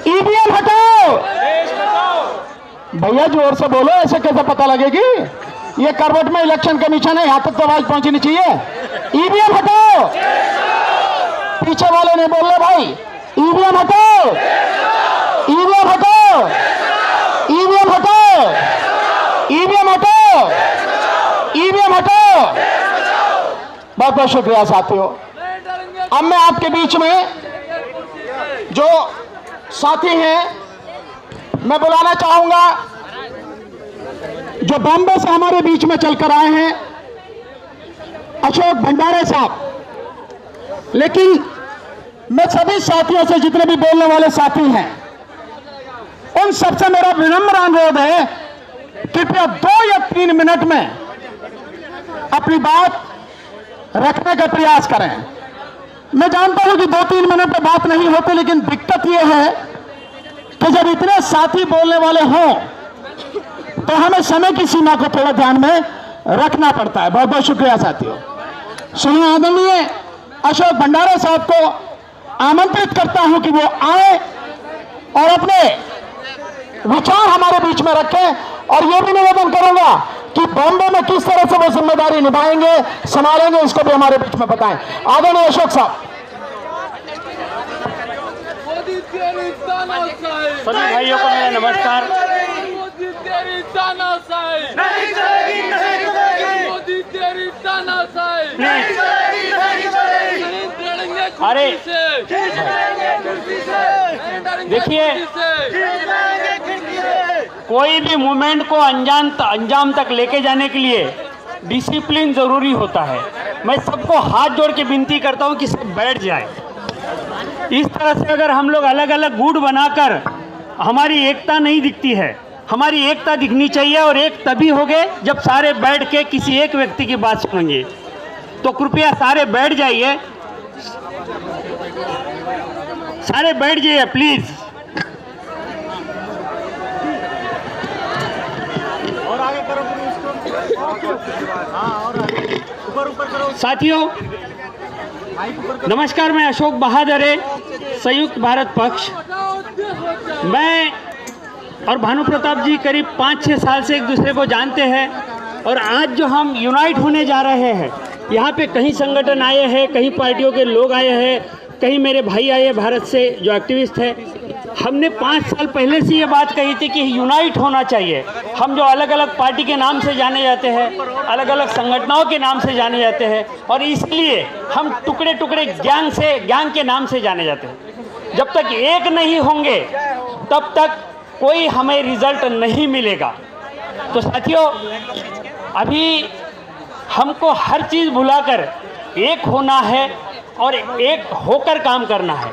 EVM हटाओ। भैया जोर से बोलो, ऐसे कैसे पता लगेगी? ये करवट में इलेक्शन कमीशन है, यहां तक तो आवाज पहुंचनी चाहिए। ईवीएम हटाओ। पीछे वाले नहीं बोल रहे भाई। ईवीएम हटाओ, ईवीएम हटाओ, ईवीएम हटाओ, ईवीएम हटाओ, ईवीएम हटाओ। बहुत बहुत शुक्रिया साथियों। अब मैं आपके बीच में जो साथी हैं मैं बुलाना चाहूंगा, जो बॉम्बे से हमारे बीच में चलकर आए हैं, अशोक भंडारे साहब। लेकिन मैं सभी साथियों से, जितने भी बोलने वाले साथी हैं, उन सबसे मेरा विनम्र अनुरोध है, कृपया 2 या 3 मिनट में अपनी बात रखने का प्रयास करें। मैं जानता हूं कि 2-3 मिनट में बात नहीं होती, लेकिन दिक्कत यह है कि जब इतने साथी बोलने वाले हों तो हमें समय की सीमा को थोड़ा ध्यान में रखना पड़ता है। बहुत बहुत शुक्रिया साथियों। सुनिए, आदरणीय अशोक भंडारे साहब को आमंत्रित करता हूं कि वो आए और अपने विचार हमारे बीच में रखें। और यह भी निवेदन करूंगा कि बॉम्बे में किस तरह से वो जिम्मेदारी निभाएंगे, संभालेंगे, इसको भी हमारे बीच में बताएं। आदरणीय अशोक साहब। सभी भाइयों को मेरा नमस्कार। अरे देखिए, कोई भी मूवमेंट को अंजाम तक लेके जाने के लिए डिसिप्लिन जरूरी होता है। मैं सबको हाथ जोड़ के विनती करता हूं कि सब बैठ जाए। इस तरह से अगर हम लोग अलग अलग गुट बनाकर, हमारी एकता नहीं दिखती है। हमारी एकता दिखनी चाहिए, और एक तभी होगे जब सारे बैठ के किसी एक व्यक्ति की बात सुनेंगे। तो कृपया सारे बैठ जाइए, सारे बैठ जाइए प्लीज। और आगे करो, ऊपर करो साथियों। नमस्कार, मैं अशोक बहादुरे, संयुक्त भारत पक्ष। मैं और भानु प्रताप जी करीब 5-6 साल से एक दूसरे को जानते हैं, और आज जो हम यूनाइट होने जा रहे हैं, यहाँ पे कहीं संगठन आए हैं, कहीं पार्टियों के लोग आए हैं, कहीं मेरे भाई आए भारत से जो एक्टिविस्ट हैं। हमने 5 साल पहले से ये बात कही थी कि यूनाइट होना चाहिए। हम जो अलग अलग पार्टी के नाम से जाने जाते हैं, अलग अलग संगठनों के नाम से जाने जाते हैं, और इसलिए हम टुकड़े टुकड़े गैंग के नाम से जाने जाते हैं। जब तक एक नहीं होंगे तब तक कोई हमें रिजल्ट नहीं मिलेगा। तो साथियों, अभी हमको हर चीज़ भुलाकर एक होना है और एक होकर काम करना है।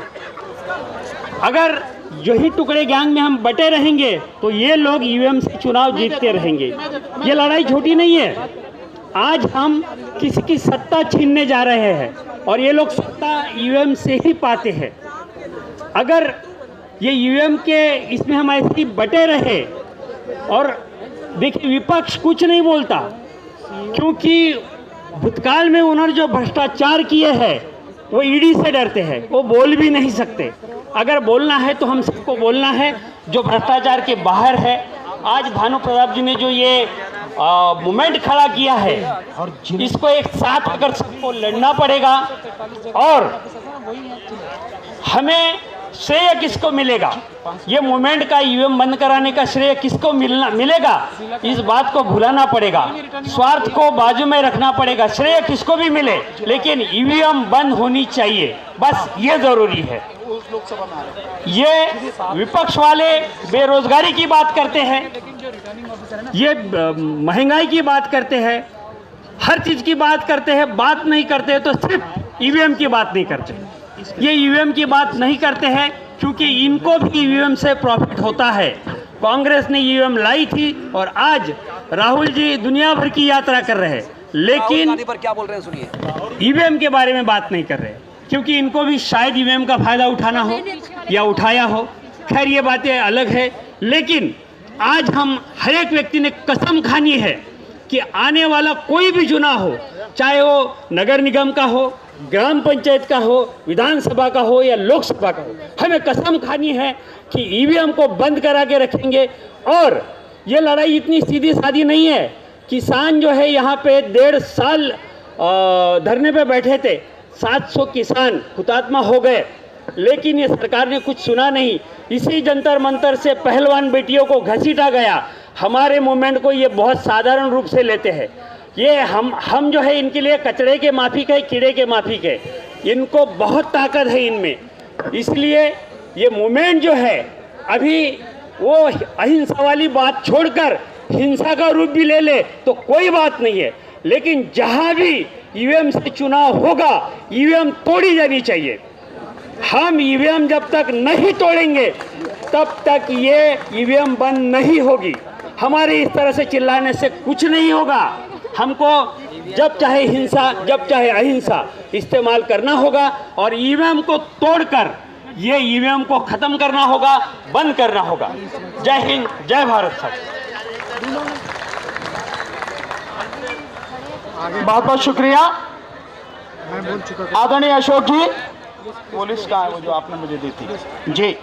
अगर यही टुकड़े गैंग में हम बटे रहेंगे तो ये लोग ईवीएम से चुनाव जीतते रहेंगे। ये लड़ाई छोटी नहीं है। आज हम किसी की सत्ता छीनने जा रहे हैं, और ये लोग सत्ता ईवीएम से ही पाते हैं। अगर ये ईवीएम के इसमें हम ऐसे ही बटे रहे, और देखिए विपक्ष कुछ नहीं बोलता, क्योंकि भूतकाल में उन्होंने जो भ्रष्टाचार किए हैं वो ईडी से डरते हैं, वो बोल भी नहीं सकते। अगर बोलना है तो हम सबको बोलना है जो भ्रष्टाचार के बाहर है। आज भानु प्रताप जी ने जो ये मूवमेंट खड़ा किया है, इसको एक साथ अगर सबको लड़ना पड़ेगा, और हमें श्रेय किसको मिलेगा, ये मूवमेंट का ईवीएम बंद कराने का श्रेय किसको मिलेगा, इस बात को भुलाना पड़ेगा। स्वार्थ को बाजू में रखना पड़ेगा। श्रेय किसको भी मिले, लेकिन ईवीएम बंद होनी चाहिए, बस ये जरूरी है। ये विपक्ष वाले बेरोजगारी की बात करते हैं, ये महंगाई की बात करते हैं, हर चीज की बात करते हैं। बात नहीं करते तो सिर्फ ईवीएम की बात नहीं करते। ये ईवीएम की बात नहीं करते हैं क्योंकि इनको भी ईवीएम से प्रॉफिट होता है। कांग्रेस ने ईवीएम लाई थी, और आज राहुल जी दुनिया भर की यात्रा कर रहे हैं, लेकिन पर क्या बोल रहे हैं सुनिए। ईवीएम के बारे में बात नहीं कर रहे, क्योंकि इनको भी शायद ईवीएम का फायदा उठाना हो या उठाया हो। खैर ये बातें अलग है, लेकिन आज हम हर एक व्यक्ति ने कसम खानी है कि आने वाला कोई भी चुनाव हो, चाहे वो नगर निगम का हो, ग्राम पंचायत का हो, विधानसभा का हो या लोकसभा का हो, हमें कसम खानी है कि ईवीएम को बंद करा के रखेंगे। और ये लड़ाई इतनी सीधी सादी नहीं है। किसान जो है यहाँ पे 1.5 साल धरने पे बैठे थे, 700 किसान हुतात्मा हो गए, लेकिन ये सरकार ने कुछ सुना नहीं। इसी जंतर मंतर से पहलवान बेटियों को घसीटा गया। हमारे मूवमेंट को ये बहुत साधारण रूप से लेते हैं। ये हम जो है इनके लिए कचड़े के माफिक है, कीड़े के माफिक है। इनको बहुत ताकत है इनमें, इसलिए ये मूवमेंट जो है अभी वो अहिंसा वाली बात छोड़कर हिंसा का रूप भी ले ले तो कोई बात नहीं है, लेकिन जहां भी ईवीएम से चुनाव होगा ईवीएम तोड़ी जानी चाहिए। हम ईवीएम जब तक नहीं तोड़ेंगे तब तक ये ईवीएम बंद नहीं होगी। हमारे इस तरह से चिल्लाने से कुछ नहीं होगा। हमको जब चाहे हिंसा जब चाहे अहिंसा इस्तेमाल करना होगा और ईवीएम को तोड़कर ये ईवीएम को खत्म करना होगा, बंद करना होगा। जय हिंद, जय भारत साहब। बहुत बहुत शुक्रिया आदरणीय अशोक जी। पुलिस का है वो जो आपने मुझे दी थी जी।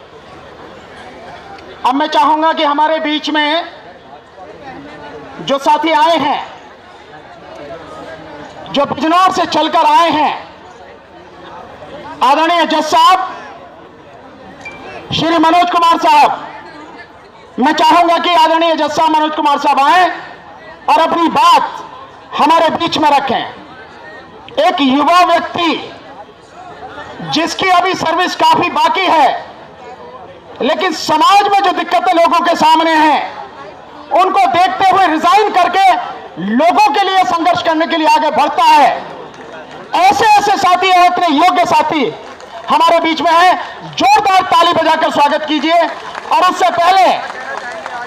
अब मैं चाहूंगा कि हमारे बीच में जो साथी आए हैं, जो बिजनौर से चलकर आए हैं, आदरणीय जज साहब श्री मनोज कुमार साहब, मैं चाहूंगा कि आदरणीय जज साहब मनोज कुमार साहब आए और अपनी बात हमारे बीच में रखें। एक युवा व्यक्ति जिसकी अभी सर्विस काफी बाकी है, लेकिन समाज में जो दिक्कतें लोगों के सामने हैं उनको देखते हुए रिजाइन करके लोगों के लिए संघर्ष करने के लिए आगे बढ़ता है। ऐसे ऐसे साथी और इतने योग्य साथी हमारे बीच में हैं। जोरदार ताली बजाकर स्वागत कीजिए। और उससे पहले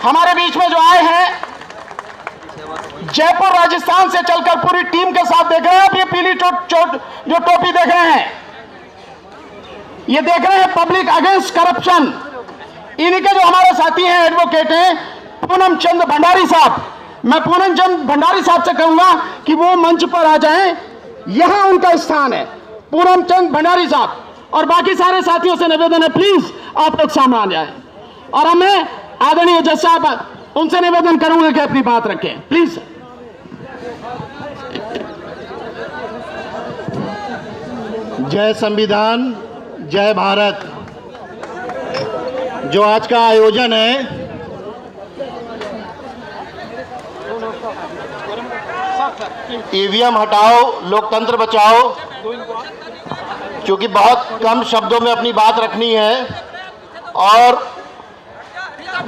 हमारे बीच में जो आए हैं, जयपुर राजस्थान से चलकर पूरी टीम के साथ देख रहे हैं आप, ये पीली जो टोपी देख रहे हैं, ये देख रहे हैं पब्लिक अगेंस्ट करप्शन। इन्हीं के जो हमारे साथी हैं, एडवोकेट हैं पूनम चंद भंडारी साहब। मैं पूनम चंद भंडारी साहब से कहूंगा कि वो मंच पर आ जाएं, यहां उनका स्थान है। पूनम चंद भंडारी साहब और बाकी सारे साथियों से निवेदन है, प्लीज आप लोग सामने आ जाएं। और हमें आदरणीय जज साहब उनसे निवेदन करूंगा कि अपनी बात रखें, प्लीज। जय संविधान, जय भारत। जो आज का आयोजन है ईवीएम हटाओ लोकतंत्र बचाओ, क्योंकि बहुत कम शब्दों में अपनी बात रखनी है और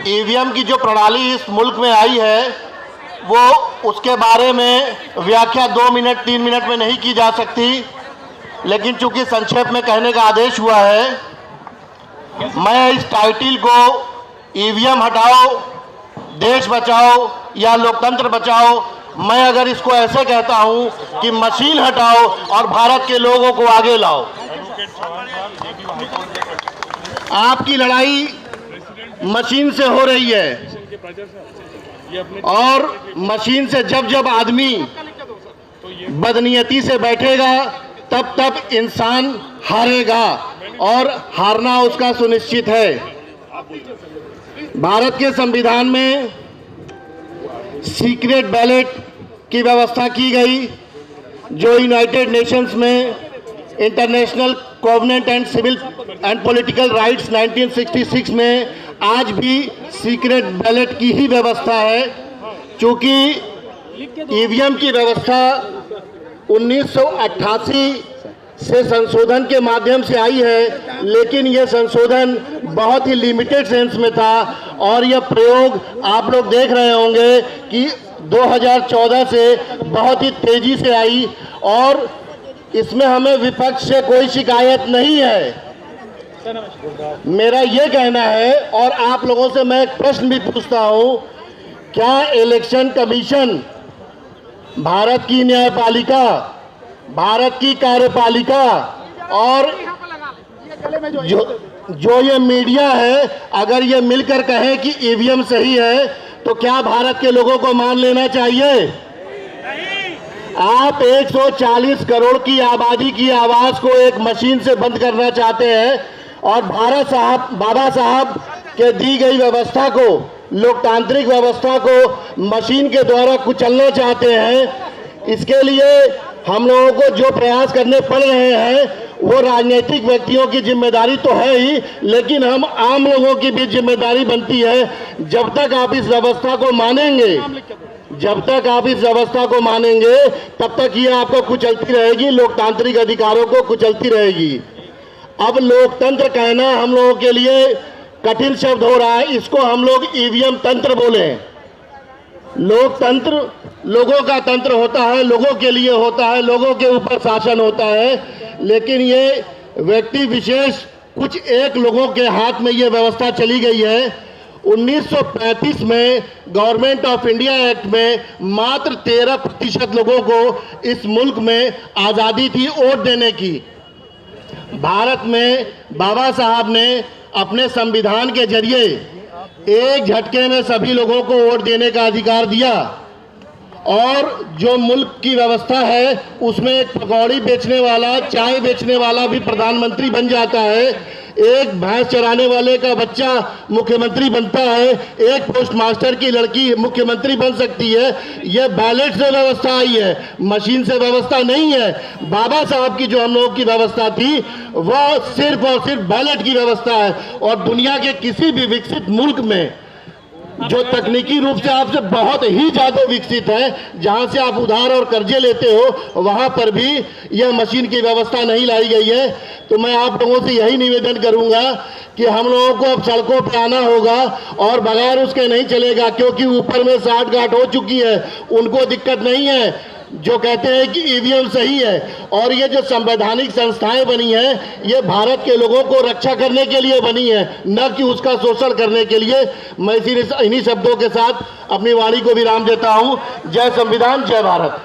ईवीएम की जो प्रणाली इस मुल्क में आई है वो उसके बारे में व्याख्या 2 मिनट 3 मिनट में नहीं की जा सकती, लेकिन चूंकि संक्षेप में कहने का आदेश हुआ है, मैं इस टाइटल को ईवीएम हटाओ देश बचाओ या लोकतंत्र बचाओ, मैं अगर इसको ऐसे कहता हूं कि मशीन हटाओ और भारत के लोगों को आगे लाओ। आपकी लड़ाई मशीन से हो रही है और मशीन से जब जब आदमी बदनीयती से बैठेगा तब तब इंसान हारेगा और हारना उसका सुनिश्चित है। भारत के संविधान में सीक्रेट बैलेट की व्यवस्था की गई, जो यूनाइटेड नेशंस में International Covenant and Civil and Political Rights 1966 में आज भी सीक्रेट बैलेट की ही व्यवस्था है। चूंकि ईवीएम की व्यवस्था 1988 से संशोधन के माध्यम से आई है, लेकिन यह संशोधन बहुत ही लिमिटेड सेंस में था और यह प्रयोग आप लोग देख रहे होंगे कि 2014 से बहुत ही तेजी से आई और इसमें हमें विपक्ष से कोई शिकायत नहीं है। मेरा ये कहना है और आप लोगों से मैं एक प्रश्न भी पूछता हूं, क्या इलेक्शन कमीशन भारत की न्यायपालिका, भारत की कार्यपालिका और जो ये मीडिया है, अगर ये मिलकर कहे कि ईवीएम सही है तो क्या भारत के लोगों को मान लेना चाहिए? आप 140 करोड़ की आबादी की आवाज को एक मशीन से बंद करना चाहते हैं और बाबा साहब के दी गई व्यवस्था को, लोकतांत्रिक व्यवस्था को मशीन के द्वारा कुचलना चाहते हैं। इसके लिए हम लोगों को जो प्रयास करने पड़ रहे हैं वो राजनीतिक व्यक्तियों की जिम्मेदारी तो है ही, लेकिन हम आम लोगों की भी जिम्मेदारी बनती है। जब तक आप इस व्यवस्था को मानेंगे, तब तक ये आपको कुचलती रहेगी, लोकतांत्रिक अधिकारों को कुचलती रहेगी। अब लोकतंत्र कहना हम लोगों के लिए कठिन शब्द हो रहा है, इसको हम लोग ईवीएम तंत्र बोले। लोकतंत्र लोगों का तंत्र होता है, लोगों के लिए होता है, लोगों के ऊपर शासन होता है, लेकिन ये व्यक्ति विशेष कुछ एक लोगों के हाथ में ये व्यवस्था चली गई है। 1935 में गवर्नमेंट ऑफ इंडिया एक्ट में मात्र 13% लोगों को इस मुल्क में आज़ादी थी वोट देने की। भारत में बाबा साहब ने अपने संविधान के जरिए एक झटके में सभी लोगों को वोट देने का अधिकार दिया और जो मुल्क की व्यवस्था है उसमें एक पकौड़ी बेचने वाला, चाय बेचने वाला भी प्रधानमंत्री बन जाता है, एक भैंस चराने वाले का बच्चा मुख्यमंत्री बनता है, एक पोस्ट मास्टर की लड़की मुख्यमंत्री बन सकती है। यह बैलेट से व्यवस्था आई है, मशीन से व्यवस्था नहीं है। बाबा साहब की जो हम लोगों की व्यवस्था थी वह सिर्फ और सिर्फ बैलेट की व्यवस्था है। और दुनिया के किसी भी विकसित मुल्क में जो तकनीकी रूप से आपसे बहुत ही ज्यादा विकसित है, जहां से आप उधार और कर्जे लेते हो, वहां पर भी यह मशीन की व्यवस्था नहीं लाई गई है। तो मैं आप लोगों से यही निवेदन करूंगा कि हम लोगों को अब सड़कों पर आना होगा और बगैर उसके नहीं चलेगा, क्योंकि ऊपर में साठ गांठ हो चुकी है, उनको दिक्कत नहीं है। जो कहते हैं कि ईवीएम सही है, और ये जो संवैधानिक संस्थाएं बनी हैं ये भारत के लोगों को रक्षा करने के लिए बनी है, न कि उसका शोषण करने के लिए। मैं इन्हीं शब्दों के साथ अपनी वाणी को विराम देता हूं। जय संविधान, जय भारत।